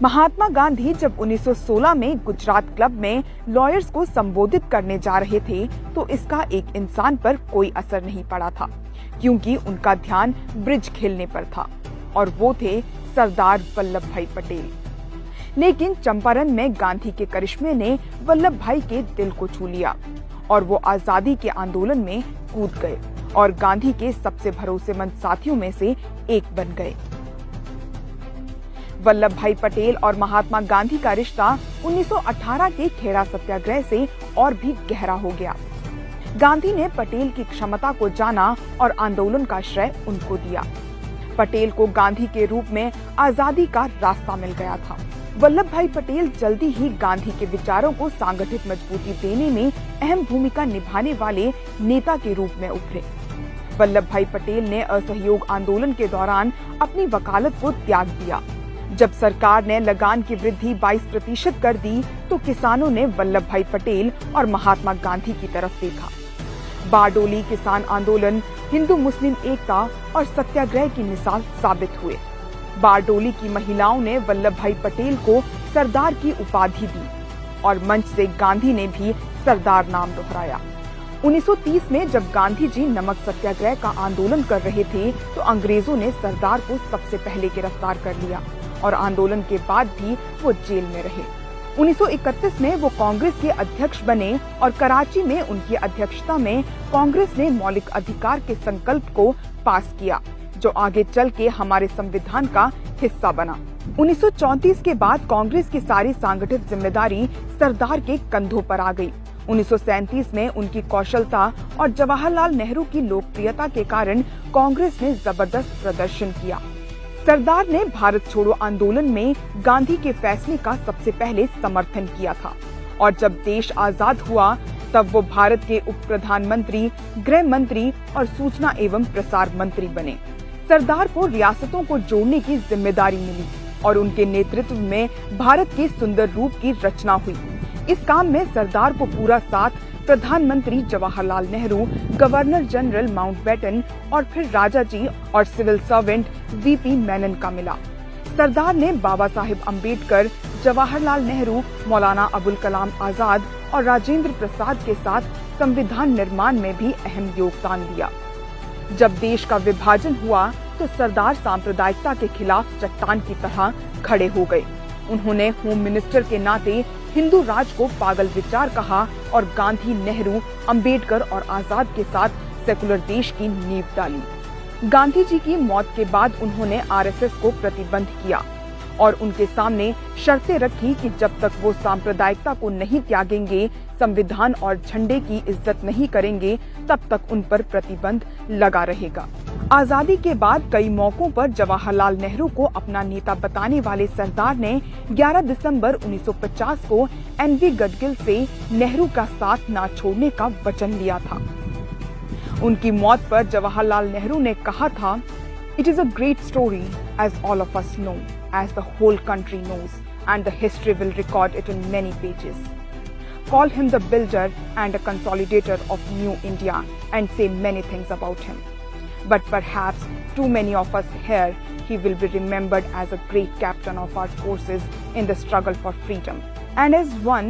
महात्मा गांधी जब 1916 में गुजरात क्लब में लॉयर्स को संबोधित करने जा रहे थे तो इसका एक इंसान पर कोई असर नहीं पड़ा था, क्योंकि उनका ध्यान ब्रिज खेलने पर था और वो थे सरदार वल्लभ भाई पटेल। लेकिन चंपारण में गांधी के करिश्मे ने वल्लभ भाई के दिल को छू लिया और वो आजादी के आंदोलन में कूद गए और गांधी के सबसे भरोसेमंद साथियों में से एक बन गए। वल्लभ भाई पटेल और महात्मा गांधी का रिश्ता 1918 के खेड़ा सत्याग्रह से और भी गहरा हो गया। गांधी ने पटेल की क्षमता को जाना और आंदोलन का श्रेय उनको दिया। पटेल को गांधी के रूप में आजादी का रास्ता मिल गया था। वल्लभ भाई पटेल जल्दी ही गांधी के विचारों को सांगठित मजबूती देने में अहम भूमिका निभाने वाले नेता के रूप में उभरे। वल्लभ भाई पटेल ने असहयोग आंदोलन के दौरान अपनी वकालत को त्याग दिया। जब सरकार ने लगान की वृद्धि 22% कर दी तो किसानों ने वल्लभ भाई पटेल और महात्मा गांधी की तरफ देखा। बारडोली किसान आंदोलन हिंदू मुस्लिम एकता और सत्याग्रह की मिसाल साबित हुए। बारडोली की महिलाओं ने वल्लभ भाई पटेल को सरदार की उपाधि दी और मंच से गांधी ने भी सरदार नाम दोहराया। 1930 में जब गांधी जी नमक सत्याग्रह का आंदोलन कर रहे थे तो अंग्रेजों ने सरदार को सबसे पहले गिरफ्तार कर लिया और आंदोलन के बाद भी वो जेल में रहे। 1931 में वो कांग्रेस के अध्यक्ष बने और कराची में उनकी अध्यक्षता में कांग्रेस ने मौलिक अधिकार के संकल्प को पास किया, जो आगे चल के हमारे संविधान का हिस्सा बना। 1934 के बाद कांग्रेस की सारी सांगठित जिम्मेदारी सरदार के कंधों पर आ गई। 1937 में उनकी कौशलता और जवाहरलाल नेहरू की लोकप्रियता के कारण कांग्रेस ने जबरदस्त प्रदर्शन किया। सरदार ने भारत छोड़ो आंदोलन में गांधी के फैसले का सबसे पहले समर्थन किया था और जब देश आजाद हुआ तब वो भारत के उप प्रधानमंत्री, गृह मंत्री और सूचना एवं प्रसार मंत्री बने। सरदार को रियासतों को जोड़ने की जिम्मेदारी मिली और उनके नेतृत्व में भारत के सुंदर रूप की रचना हुई। इस काम में सरदार को पूरा साथ प्रधानमंत्री Jawaharlal Nehru, governor general Mountbatten और फिर राजा जी और सिविल सर्वेंट वीपी मेनन का मिला। सरदार ने बाबा साहिब अम्बेडकर, जवाहरलाल नेहरू, मौलाना अबुल कलाम आजाद और राजेंद्र प्रसाद के साथ संविधान निर्माण में भी अहम योगदान दिया। जब देश का विभाजन हुआ तो सरदार सांप्रदायिकता के खिलाफ चट्टान की तरह खड़े हो गए। उन्होंने होम मिनिस्टर के नाते हिंदू राज को पागल विचार कहा और गांधी, नेहरू, अंबेडकर और आजाद के साथ सेकुलर देश की नींव डाली। गांधी जी की मौत के बाद उन्होंने आरएसएस को प्रतिबंध किया और उनके सामने शर्तें रखी कि जब तक वो सांप्रदायिकता को नहीं त्यागेंगे, संविधान और झंडे की इज्जत नहीं करेंगे, तब तक उन पर प्रतिबंध लगा रहेगा। आजादी के बाद कई मौकों पर जवाहरलाल नेहरू को अपना नेता बताने वाले सरदार ने 11 दिसंबर 1950 को एनवी गडगिल से नेहरू का साथ न छोड़ने का वचन लिया था। उनकी मौत पर जवाहरलाल नेहरू ने कहा था, "It is a great story as all of us know, as the whole country knows, and the history will record it in many pages. Call him the builder and a consolidator of new India and say many things about him. But perhaps too many of us here, he will be remembered as a great captain of our forces in the struggle for freedom, and as one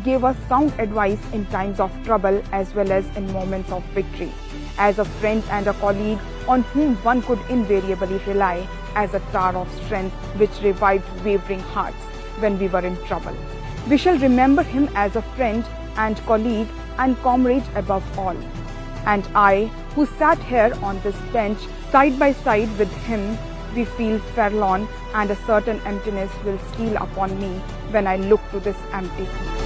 gave us sound advice in times of trouble as well as in moments of victory, as a friend and a colleague on whom one could invariably rely, as a tower of strength which revived wavering hearts when we were in trouble. We shall remember him as a friend and colleague and comrade above all. And I, who sat here on this bench side by side with him, we feel forlorn, and a certain emptiness will steal upon me when I look to this empty seat."